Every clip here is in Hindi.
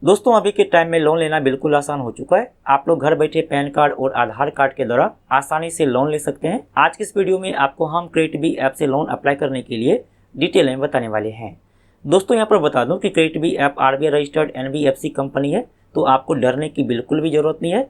दोस्तों अभी के टाइम में लोन लेना बिल्कुल आसान हो चुका है। आप लोग घर बैठे पैन कार्ड और आधार कार्ड के द्वारा आसानी से लोन ले सकते हैं। आज की इस वीडियो में आपको हम क्रेडिटबी ऐप से लोन अप्लाई करने के लिए डिटेल में बताने वाले हैं। दोस्तों यहाँ पर बता दूं कि CreditBee app RBI registered NBFC company है, तो आपको डरने की बिल्कुल भी जरूरत नहीं है।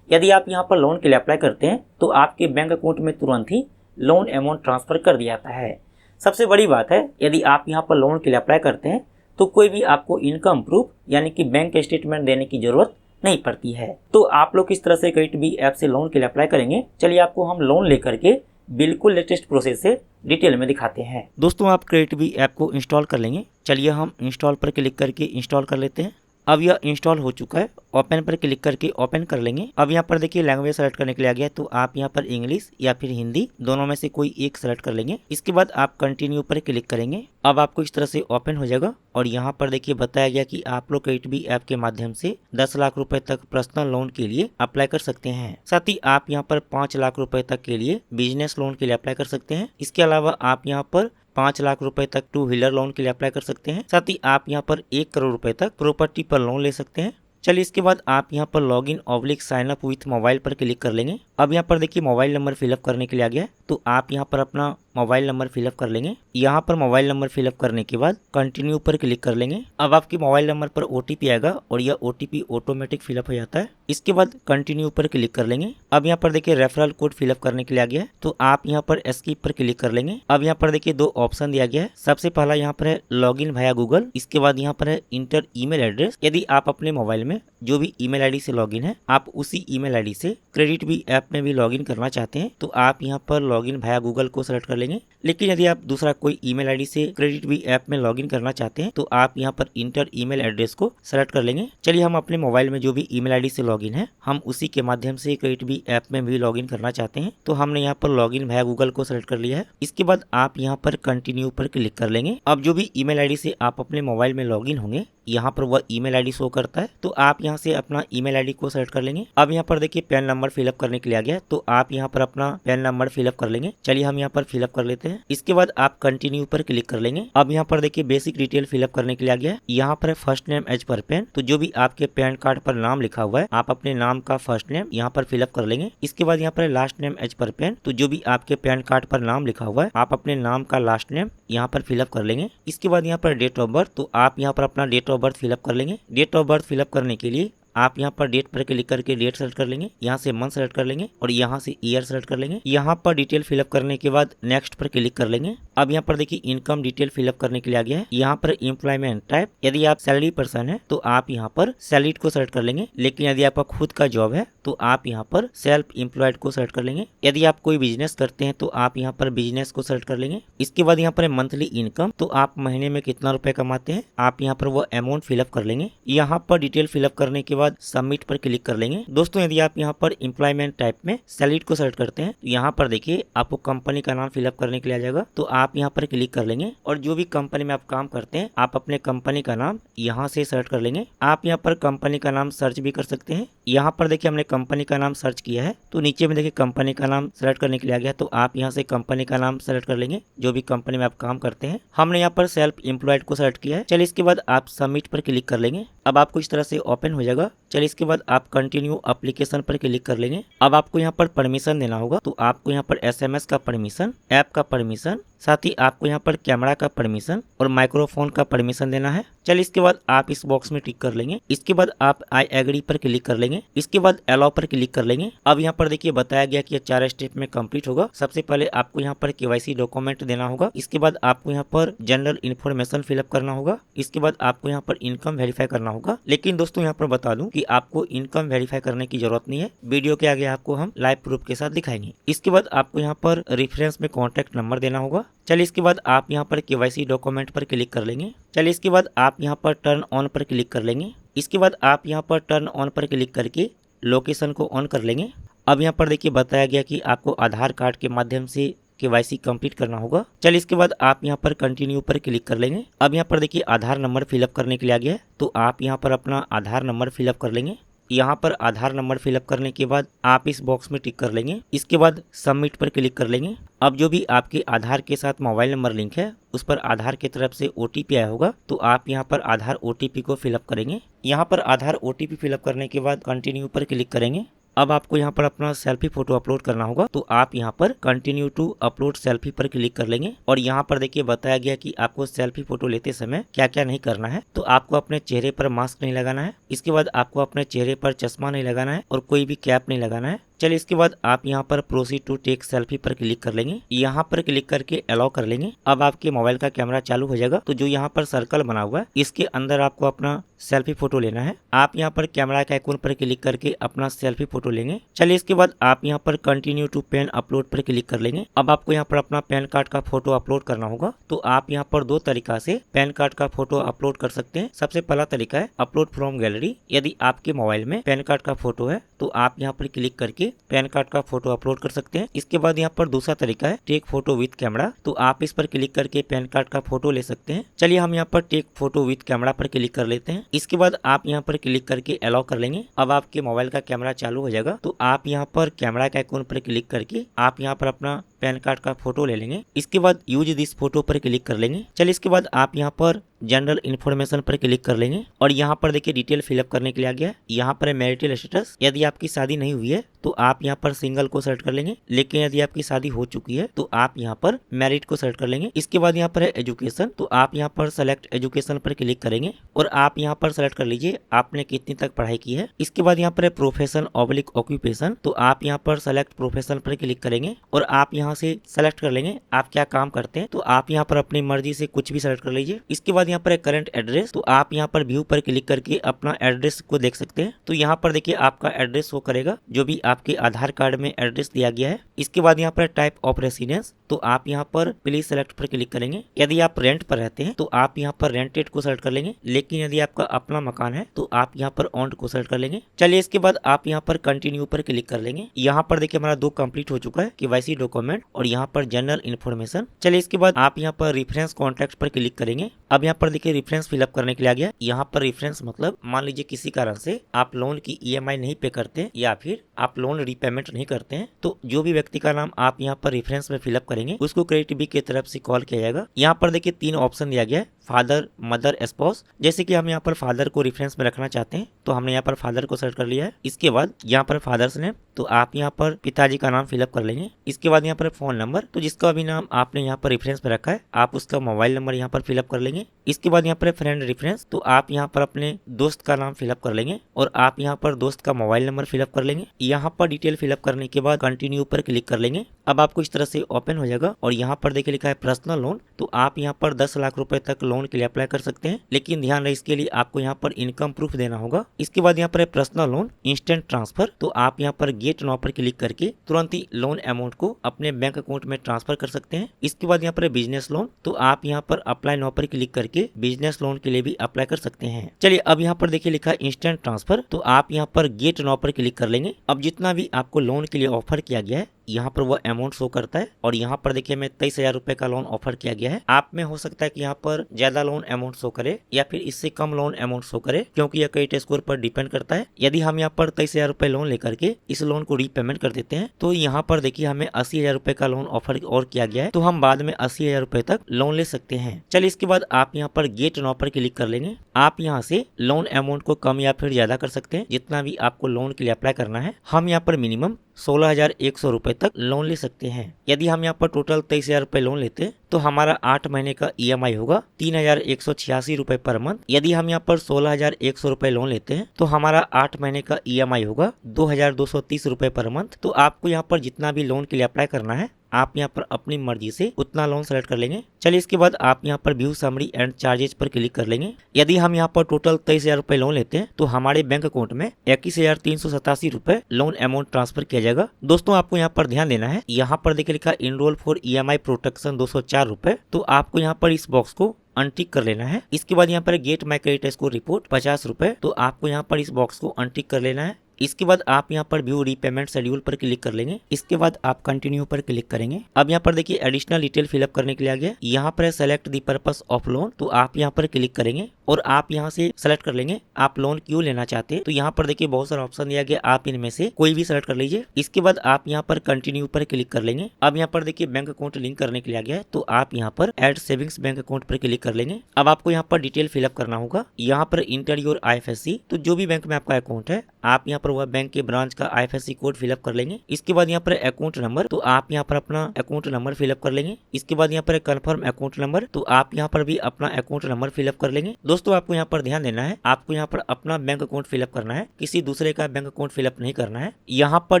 यदि आप यहाँ पर लोन के लिए अप्लाई करते हैं तो आपके बैंक अकाउंट में तुरंत ही लोन अमाउंट ट्रांसफर कर दिया जाता है। सबसे बड़ी बात है, यदि आप यहाँ पर लोन के लिए अप्लाई करते हैं तो कोई भी आपको इनकम प्रूफ यानी कि बैंक स्टेटमेंट देने की जरूरत नहीं पड़ती है। तो आप लोग किस तरह से क्रेडिटबी ऐप से लोन के लिए अप्लाई करेंगे, चलिए आपको हम लोन लेकर के बिल्कुल लेटेस्ट प्रोसेस से डिटेल में दिखाते हैं। दोस्तों आप क्रेडिटबी ऐप को इंस्टॉल कर लेंगे। चलिए हम इंस्टॉल पर क्लिक करके इंस्टॉल कर लेते हैं। अब यह इंस्टॉल हो चुका है। ओपन पर क्लिक करके ओपन कर लेंगे। अब यहाँ पर देखिए लैंग्वेज सेलेक्ट करने के लिए आ गया, तो आप यहाँ पर इंग्लिश या फिर हिंदी दोनों में से कोई एक सेलेक्ट कर लेंगे। इसके बाद आप कंटिन्यू पर क्लिक करेंगे। अब आपको इस तरह से ओपन हो जाएगा और यहाँ पर देखिए बताया गया कि आप लोग क्रेडिटबी ऐप के माध्यम से 10 लाख रुपए तक पर्सनल लोन के लिए अप्लाई कर सकते हैं। साथ ही आप यहाँ पर 5 लाख रुपए तक के लिए बिजनेस लोन के लिए अप्लाई कर सकते हैं। इसके अलावा आप यहाँ पर 5 लाख रुपए तक 2 व्हीलर लोन के लिए अप्लाई कर सकते हैं। साथ ही आप यहाँ पर 1 करोड़ रुपए तक प्रॉपर्टी पर लोन ले सकते हैं। चलिए इसके बाद आप यहाँ पर login sign up with mobile पर क्लिक कर लेंगे। अब यहाँ पर देखिए मोबाइल नंबर फिलअप करने के लिए आ गया है, तो आप यहाँ पर अपना मोबाइल नंबर फिलअप कर लेंगे। यहाँ पर मोबाइल नंबर फिलअप करने के बाद कंटिन्यू पर क्लिक कर लेंगे। अब आपके मोबाइल नंबर पर ओटीपी आएगा और यह ओटीपी ऑटोमेटिक फिलअप हो जाता है। इसके बाद कंटिन्यू पर क्लिक कर लेंगे। अब यहाँ पर देखिए रेफरल कोड फिलअप करने के लिए आ गया है, तो आप यहाँ पर एस्केप पर क्लिक कर लेंगे। अब यहाँ पर देखिए 2 ऑप्शन दिया गया है। सबसे पहला यहाँ पर है लॉगिन वाया गूगल, इसके बाद यहाँ पर है इंटर ईमेल एड्रेस। यदि आप अपने मोबाइल में जो भी ईमेल आईडी से लॉगिन है, आप उसी ईमेल आईडी से क्रेडिटबी ऐप में भी लॉगिन करना चाहते हैं, तो आप यहाँ पर लॉगिन वाया गूगल को सेलेक्ट कर लेंगे। लेकिन यदि आप दूसरा कोई ईमेल आईडी से क्रेडिटबी ऐप में लॉगिन करना चाहते हैं, तो आप यहाँ पर इंटर ईमेल एड्रेस को सेलेक्ट कर लेंगे। चलिए हम अपने मोबाइल में जो भी ईमेल आईडी से लॉगिन है, हम उसी के माध्यम से क्रेडिटबी ऐप में भी लॉगिन करना चाहते हैं, तो हमने यहाँ पर लॉगिन वाया गूगल को सेलेक्ट कर लिया है। इसके बाद आप यहाँ पर कंटिन्यू पर क्लिक कर लेंगे। अब जो भी ईमेल आईडी से आप अपने मोबाइल में लॉगिन होंगे, यहाँ पर वह ईमेल आईडी शो करता है, तो आप यहाँ से अपना ईमेल आईडी को सेलेक्ट कर लेंगे। अब यहाँ पर देखिए पैन नंबर फिलअप करने के लिए आ गया, तो आप यहाँ पर अपना पैन नंबर फिलअप कर लेंगे। चलिए हम यहाँ पर फिलअप कर लेते हैं। इसके बाद आप कंटिन्यू पर क्लिक कर लेंगे। अब यहाँ पर देखिए बेसिक डिटेल फिलअप करने के लिए आ गया है। यहाँ पर है first name as per PAN, तो जो भी आपके पैन कार्ड पर नाम लिखा हुआ है, आप अपने नाम का फर्स्ट नेम यहाँ पर फिलअप कर लेंगे। इसके बाद यहाँ पर last name as per PAN, तो जो भी आपके पैन कार्ड पर नाम लिखा हुआ है, आप अपने नाम का लास्ट नेम यहाँ पर फिलअप कर लेंगे। इसके बाद यहाँ पर डेट ऑफ बर्थ, तो आप यहाँ पर अपना डेट ऑफ बर्थ फिलअप कर लेंगे। डेट ऑफ बर्थ फिलअप करने के लिए आप यहाँ पर डेट पर क्लिक करके डेट सेलेक्ट कर लेंगे, यहाँ से मंथ सेलेक्ट कर लेंगे और यहाँ से ईयर सेलेक्ट कर लेंगे। यहाँ पर डिटेल फिलअप करने के बाद नेक्स्ट पर क्लिक कर लेंगे। अब यहाँ पर देखिए इनकम डिटेल फिलअप करने के लिए आ गया है। यहाँ पर एम्प्लॉयमेंट टाइप, यदि आप सैलरी पर्सन है तो आप यहाँ पर सैलरीड को सेलेक्ट कर लेंगे। लेकिन यदि आपका खुद का जॉब है तो आप यहाँ पर सेल्फ एम्प्लॉयड को सेलेक्ट कर लेंगे। यदि आप कोई बिजनेस करते हैं तो आप यहाँ पर बिजनेस को सेलेक्ट कर लेंगे। इसके बाद यहाँ पर मंथली इनकम, तो आप महीने में कितना रुपए कमाते हैं, आप यहाँ पर वो अमाउंट फिलअप कर लेंगे। यहाँ पर डिटेल फिलअप करने के बाद सबमिट पर क्लिक कर लेंगे। दोस्तों यदि आप यहाँ पर एम्प्लॉयमेंट टाइप में सैलरीड को सेलेक्ट करते हैं, तो यहाँ पर देखिए आपको कंपनी का नाम फिलअप करने के लिए आ जाएगा, तो आप यहाँ पर क्लिक कर लेंगे और जो भी कंपनी में आप काम करते हैं, आप अपने कंपनी का नाम यहाँ से सर्च कर लेंगे। आप यहाँ पर कंपनी का नाम सर्च भी कर सकते हैं। यहाँ पर देखिए हमने कंपनी का नाम सर्च किया है, तो नीचे में देखिए कंपनी का नाम सेलेक्ट करने के लिए आ गया, तो आप यहाँ से कंपनी का नाम सेलेक्ट कर लेंगे जो भी कंपनी में आप काम करते हैं। हमने यहाँ पर सेल्फ एम्प्लॉयड को सेलेक्ट किया है। चलिए इसके बाद आप सबमिट पर क्लिक कर लेंगे। अब आपको इस तरह से ओपन हो जाएगा। चलिए इसके बाद आप कंटिन्यू एप्लीकेशन पर क्लिक कर लेंगे। अब आपको यहाँ पर परमिशन देना होगा, तो आपको यहाँ पर एसएमएस का परमिशन, ऐप का परमिशन, साथ ही आपको यहाँ पर कैमरा का परमिशन और माइक्रोफोन का परमिशन देना है। चलिए इसके बाद आप इस बॉक्स में टिक कर लेंगे। इसके बाद आप आई एग्री पर क्लिक कर लेंगे। इसके बाद अलाउ पर क्लिक कर लेंगे। अब यहाँ पर देखिए बताया गया कि ये 4 स्टेप में कंप्लीट होगा। सबसे पहले आपको यहाँ पर केवाईसी डॉक्यूमेंट देना होगा। इसके बाद आपको यहाँ पर जनरल इन्फॉर्मेशन फिलअप करना होगा। इसके बाद आपको यहाँ पर इनकम वेरीफाई करना होगा। लेकिन दोस्तों यहाँ पर बता दूं कि आपको इनकम वेरीफाई करने की जरूरत नहीं है। वीडियो के आगे आपको हम लाइव प्रूफ के साथ दिखाएंगे। इसके बाद आपको यहाँ पर रेफरेंस में कॉन्टेक्ट नंबर देना होगा। चलिए इसके बाद आप यहाँ पर केवाईसी डॉक्यूमेंट पर क्लिक कर लेंगे। चलिए इसके बाद आप यहाँ पर टर्न ऑन पर क्लिक कर लेंगे। इसके बाद आप यहाँ पर टर्न ऑन पर क्लिक करके लोकेशन को ऑन कर लेंगे। अब यहाँ पर देखिए बताया गया कि आपको आधार कार्ड के माध्यम से केवाईसी कंप्लीट करना होगा। चलिए इसके बाद आप यहाँ पर कंटिन्यू पर क्लिक कर लेंगे। अब यहाँ पर देखिए आधार नंबर फिलअप करने के लिए आ गया है, तो आप यहाँ पर अपना आधार नंबर फिलअप कर लेंगे। यहाँ पर आधार नंबर फिलअप करने के बाद आप इस बॉक्स में टिक कर लेंगे। इसके बाद सबमिट पर क्लिक कर लेंगे। अब जो भी आपके आधार के साथ मोबाइल नंबर लिंक है उस पर आधार की तरफ से OTP आया होगा, तो आप यहाँ पर आधार OTP को फिलअप करेंगे। यहाँ पर आधार OTP फिलअप करने के बाद कंटिन्यू पर क्लिक करेंगे। अब आपको यहाँ पर अपना सेल्फी फोटो अपलोड करना होगा, तो आप यहाँ पर कंटिन्यू टू अपलोड सेल्फी पर क्लिक कर लेंगे। और यहाँ पर देखिए बताया गया कि आपको सेल्फी फोटो लेते समय क्या क्या नहीं करना है। तो आपको अपने चेहरे पर मास्क नहीं लगाना है, इसके बाद आपको अपने चेहरे पर चश्मा नहीं लगाना है और कोई भी कैप नहीं लगाना है। चलिए इसके बाद आप यहाँ पर प्रोसीड टू टेक सेल्फी पर क्लिक कर लेंगे। यहाँ पर क्लिक करके अलाउ कर लेंगे। अब आपके मोबाइल का कैमरा चालू हो जाएगा। तो जो यहाँ पर सर्कल बना हुआ है इसके अंदर आपको अपना सेल्फी फोटो लेना है। आप यहाँ पर कैमरा के आइकॉन पर क्लिक करके अपना सेल्फी फोटो लेंगे। चलिए इसके बाद आप यहाँ पर कंटिन्यू टू पेन अपलोड पर क्लिक कर लेंगे। अब आपको यहाँ पर अपना पैन कार्ड का फोटो अपलोड करना होगा। तो आप यहाँ पर दो तरीका से पैन कार्ड का फोटो अपलोड कर सकते हैं। सबसे पहला तरीका है अपलोड फ्रॉम गैलरी। यदि आपके मोबाइल में पैन कार्ड का फोटो है तो आप यहाँ पर क्लिक करके पैन कार्ड का फोटो अपलोड कर सकते हैं। इसके बाद यहाँ पर दूसरा तरीका है टेक फोटो विथ कैमरा। तो आप इस पर क्लिक करके पैन कार्ड का फोटो ले सकते हैं। चलिए हम यहाँ पर टेक फोटो विथ कैमरा पर क्लिक कर लेते हैं। इसके बाद आप यहाँ पर क्लिक करके अलाउ कर लेंगे। अब आपके मोबाइल का कैमरा चालू हो जाएगा। तो आप यहाँ पर कैमरा के आइकॉन पर क्लिक करके आप यहाँ पर अपना पैन कार्ड का फोटो ले लेंगे। इसके बाद यूज दिस फोटो पर क्लिक कर लेंगे। चलिए इसके बाद आप यहाँ पर जनरल इन्फॉर्मेशन पर क्लिक कर लेंगे और यहाँ पर देखिए डिटेल फिलअप करने के लिए आ गया है। यहाँ पर है मैरिटल स्टेटस। यदि आपकी शादी नहीं हुई है तो आप यहाँ पर सिंगल को सेलेक्ट कर लेंगे, लेकिन यदि आपकी शादी हो चुकी है तो आप यहाँ पर मैरिड को सेलेक्ट कर लेंगे। इसके बाद यहाँ पर है एजुकेशन। तो आप यहाँ पर सेलेक्ट एजुकेशन पर क्लिक करेंगे और आप यहाँ पर सेलेक्ट कर लीजिए आपने कितनी तक पढ़ाई की है। इसके बाद यहाँ पर है प्रोफेशन ऑब्लिक ऑक्यूपेशन। तो आप यहाँ पर सेलेक्ट प्रोफेशन पर क्लिक करेंगे और आप यहाँ से सेलेक्ट कर लेंगे आप क्या काम करते हैं। तो आप यहाँ पर अपनी मर्जी से कुछ भी सेलेक्ट कर लीजिए। इसके बाद यहाँ पर है करंट एड्रेस। तो आप यहाँ पर व्यू पर क्लिक करके अपना एड्रेस को देख सकते हैं। तो यहाँ पर देखिए आपका एड्रेस शो करेगा जो भी आपके आधार कार्ड में एड्रेस दिया गया है। इसके बाद यहाँ पर टाइप ऑफ रेसिडेंस। तो आप यहाँ पर प्लीज सेलेक्ट पर क्लिक करेंगे। यदि आप रेंट पर रहते हैं तो आप यहाँ पर रेंटेड को सेलेक्ट कर लेंगे, लेकिन यदि आपका अपना मकान है तो आप यहाँ पर ओन्ड को सेलेक्ट कर लेंगे। चलिए इसके बाद आप यहाँ पर कंटिन्यू पर क्लिक कर लेंगे। यहाँ पर देखिए हमारा 2 कंप्लीट हो चुका है, KYC डॉक्यूमेंट और यहाँ पर जनरल इन्फॉर्मेशन। चलिए इसके बाद आप यहाँ पर रेफरेंस कॉन्टैक्ट पर क्लिक करेंगे। अब यहाँ पर देखिए रेफरेंस फिलअप करने के लिए आ गया। यहाँ पर रेफरेंस मतलब मान लीजिए किसी कारण से आप लोन की EMI नहीं पे करते या फिर आप लोन रीपेमेंट नहीं करते हैं, तो जो भी व्यक्ति का नाम आप यहाँ पर रेफरेंस में फिलअप करेंगे उसको क्रेडिट बी की तरफ से कॉल किया जाएगा। यहाँ पर देखिए 3 ऑप्शन दिया गया है, फादर, मदर, स्पाउस। जैसे कि हम यहाँ पर फादर को रेफरेंस में रखना चाहते हैं तो हमने यहाँ पर फादर को सेलेक्ट कर लिया है। इसके बाद यहाँ पर फादर्स नेम, तो आप यहाँ पर पिताजी का नाम फिलअप कर लेंगे। इसके बाद यहाँ पर फोन नंबर, तो जिसका भी नाम आपने यहाँ पर रेफरेंस में रखा है आप उसका मोबाइल नंबर यहाँ पर फिलअप कर लेंगे। इसके बाद यहाँ पर फ्रेंड रेफरेंस, तो आप यहाँ पर अपने दोस्त का नाम फिलअप कर लेंगे और आप यहाँ पर दोस्त का मोबाइल नंबर फिलअप कर लेंगे। यहाँ पर डिटेल फिलअप करने के बाद कंटिन्यू पर क्लिक कर लेंगे। अब आपको इस तरह से ओपन हो जाएगा और यहाँ पर देखिए लिखा है पर्सनल लोन। तो आप यहाँ पर 10 लाख रुपए तक लोन के लिए अप्लाई कर सकते हैं, लेकिन ध्यान रहे इसके लिए आपको यहाँ पर इनकम प्रूफ देना होगा। इसके बाद यहाँ पर है पर्सनल लोन इंस्टेंट ट्रांसफर। तो आप यहाँ पर गेट नाउ पर क्लिक करके तुरंत ही लोन अमाउंट को अपने बैंक अकाउंट में ट्रांसफर कर सकते हैं। इसके बाद यहाँ पर है बिजनेस लोन। तो आप यहाँ पर अप्लाई नाउ पर क्लिक करके बिजनेस लोन के लिए भी अप्लाई कर सकते हैं। चलिए अब यहाँ पर देखिए लिखा है इंस्टेंट ट्रांसफर। तो आप यहाँ पर गेट नाउ पर क्लिक कर लेंगे। अब जितना भी आपको लोन के लिए ऑफर किया गया है यहाँ पर वह अमाउंट शो करता है और यहाँ पर देखिए हमें 23,000 रुपए का लोन ऑफर किया गया है। आप में हो सकता है कि यहाँ पर ज्यादा लोन अमाउंट शो करे या फिर इससे कम लोन अमाउंट शो करे, क्योंकि यह क्रेडिट स्कोर पर डिपेंड करता है। यदि हम यहाँ पर 23,000 रुपए लोन लेकर के इस लोन को रीपेमेंट कर देते हैं तो यहाँ पर देखिए हमें 80,000 रुपए का लोन ऑफर और किया गया है, तो हम बाद में 80,000 रुपए तक लोन ले सकते हैं। चलिए इसके बाद आप यहाँ पर गेट नाउ पर क्लिक कर लेंगे। आप यहाँ से लोन अमाउंट को कम या फिर ज्यादा कर सकते हैं जितना भी आपको लोन के लिए अप्लाई करना है। हम यहाँ पर मिनिमम 16,100 रुपए तक लोन ले सकते हैं। यदि हम यहाँ पर टोटल 23,000 रुपए लोन लेते हैं तो हमारा 8 महीने का EMI होगा 3,186 रुपए पर मंथ। यदि हम यहाँ पर 16,100 रुपए लोन लेते हैं तो हमारा 8 महीने का EMI होगा 2,230 रुपए पर मंथ। तो आपको यहाँ पर जितना भी लोन के लिए अप्लाई करना है आप यहाँ पर अपनी मर्जी से उतना लोन सेलेक्ट कर लेंगे। चलिए इसके बाद आप यहाँ पर व्यू समरी एंड चार्जेस पर क्लिक कर लेंगे। यदि हम यहाँ पर टोटल 23,000 रुपए लोन लेते हैं तो हमारे बैंक अकाउंट में 21,387 रुपए लोन अमाउंट ट्रांसफर किया जाएगा। दोस्तों आपको यहाँ पर ध्यान देना है, यहाँ पर देखिए लिखा इनरोल फॉर EMI प्रोटेक्शन 204 रुपए। तो आपको यहाँ पर इस बॉक्स को अनटिक कर लेना है। इसके बाद यहाँ पर get my credit score report 50 रुपए। तो आपको यहाँ पर इस बॉक्स को अनटिक कर लेना है। इसके बाद आप यहाँ पर व्यू रीपेमेंट शेड्यूल पर क्लिक कर लेंगे। इसके बाद आप कंटिन्यू पर क्लिक करेंगे। अब यहाँ पर देखिए एडिशनल डिटेल फिलअप करने के लिए आ गया। यहाँ पर select the purpose of loan. तो आप यहाँ पर क्लिक करेंगे और आप यहाँ से सेलेक्ट कर लेंगे आप लोन क्यों लेना चाहते हैं। तो यहाँ पर देखिए बहुत सारा ऑप्शन दिया गया, आप इनमें से कोई भी सेलेक्ट कर लीजिए। इसके बाद आप यहाँ पर कंटिन्यू पर क्लिक कर लेंगे। अब यहाँ पर देखिए बैंक अकाउंट लिंक करने के लिए आ गया है, तो आप यहाँ पर ऐड सेविंग्स बैंक अकाउंट पर क्लिक कर लेंगे। अब आपको यहाँ पर डिटेल फिलअप करना होगा। यहाँ पर इंटर योर IFSC, तो जो भी बैंक में आपका अकाउंट है आप यहाँ पर वह बैंक के ब्रांच का IFSC कोड फिलअप कर लेंगे। इसके बाद यहाँ पर अकाउंट नंबर, तो आप यहाँ पर अपना अकाउंट नंबर फिलअप कर लेंगे। इसके बाद यहाँ पर कंफर्म अकाउंट नंबर, तो आप यहाँ पर भी अपना अकाउंट नंबर फिलअप कर लेंगे। दोस्तों आपको यहाँ पर ध्यान देना है, आपको यहाँ पर अपना बैंक अकाउंट फिलअप करना है, किसी दूसरे का बैंक अकाउंट फिलअप नहीं करना है। यहाँ पर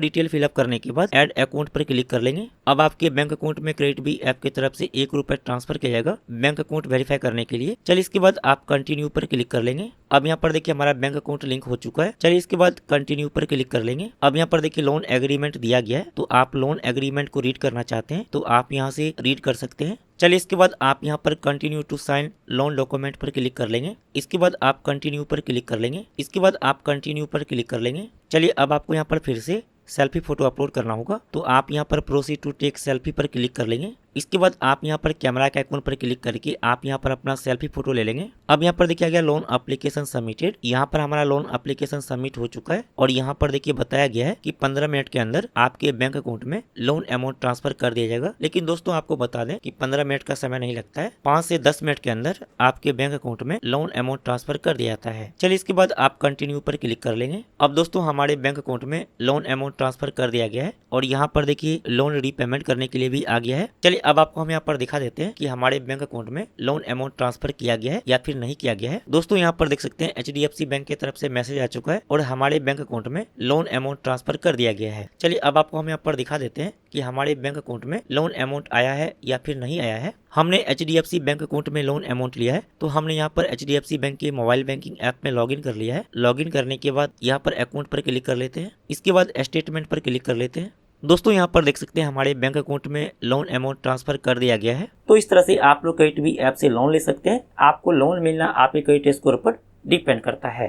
डिटेल फिलअप करने के बाद ऐड अकाउंट पर क्लिक कर लेंगे। अब आपके बैंक अकाउंट में क्रेडिट बी ऐप की तरफ से ₹1 ट्रांसफर किया जाएगा बैंक अकाउंट वेरीफाई करने के लिए। चलिए इसके बाद आप कंटिन्यू पर क्लिक कर लेंगे। अब यहाँ पर देखिए हमारा बैंक अकाउंट लिंक हो चुका है। चलिए इसके बाद कंटिन्यू पर क्लिक कर लेंगे। अब यहाँ पर देखिए लोन एग्रीमेंट दिया गया है, तो आप लोन एग्रीमेंट को रीड करना चाहते हैं तो आप यहाँ से रीड कर सकते हैं। चलिए इसके बाद आप यहाँ पर continue to sign loan document पर क्लिक कर लेंगे। इसके बाद आप कंटिन्यू पर क्लिक कर लेंगे। इसके बाद आप कंटिन्यू पर क्लिक कर लेंगे। चलिए अब आपको यहाँ पर फिर से सेल्फी फोटो अपलोड करना होगा, तो आप यहाँ पर प्रोसीड टू टेक सेल्फी पर क्लिक कर लेंगे। इसके बाद आप यहाँ पर कैमरा के आइकन पर क्लिक करके आप यहाँ पर अपना सेल्फी फोटो ले लेंगे। अब यहाँ पर देखिए गया लोन एप्लीकेशन सबमिटेड, यहाँ पर हमारा लोन एप्लीकेशन सबमिट हो चुका है और यहाँ पर देखिए बताया गया है कि 15 मिनट के अंदर आपके बैंक अकाउंट में लोन अमाउंट ट्रांसफर कर दिया जाएगा। लेकिन दोस्तों आपको बता दें कि 15 मिनट का समय नहीं लगता है, 5 से 10 मिनट के अंदर आपके बैंक अकाउंट में लोन अमाउंट ट्रांसफर कर दिया जाता है। चलिए इसके बाद आप कंटिन्यू पर क्लिक कर लेंगे। अब दोस्तों हमारे बैंक अकाउंट में लोन अमाउंट ट्रांसफर कर दिया गया है और यहाँ पर देखिए लोन रीपेमेंट करने के लिए भी आ गया है। चलिए अब आपको हम यहाँ पर दिखा देते हैं कि हमारे बैंक अकाउंट में लोन अमाउंट ट्रांसफर किया गया है या फिर नहीं किया गया है। दोस्तों यहाँ पर देख सकते हैं HDFC बैंक की तरफ से मैसेज आ चुका है और हमारे बैंक अकाउंट में लोन अमाउंट ट्रांसफर कर दिया गया है। चलिए अब आपको हम यहाँ पर दिखा देते हैं कि हमारे बैंक अकाउंट में लोन अमाउंट आया है या फिर नहीं आया है। हमने HDFC बैंक अकाउंट में लोन अमाउंट लिया है, तो हमने यहाँ पर HDFC बैंक के मोबाइल बैंकिंग ऐप में लॉगिन कर लिया है। लॉगिन करने के बाद यहाँ पर अकाउंट पर क्लिक कर लेते हैं। इसके बाद स्टेटमेंट पर क्लिक कर लेते हैं। दोस्तों यहाँ पर देख सकते हैं हमारे बैंक अकाउंट में लोन अमाउंट ट्रांसफर कर दिया गया है। तो इस तरह से आप लोग क्रेडिट बी ऐप से लोन ले सकते हैं। आपको लोन मिलना आपके क्रेडिट स्कोर पर डिपेंड करता है।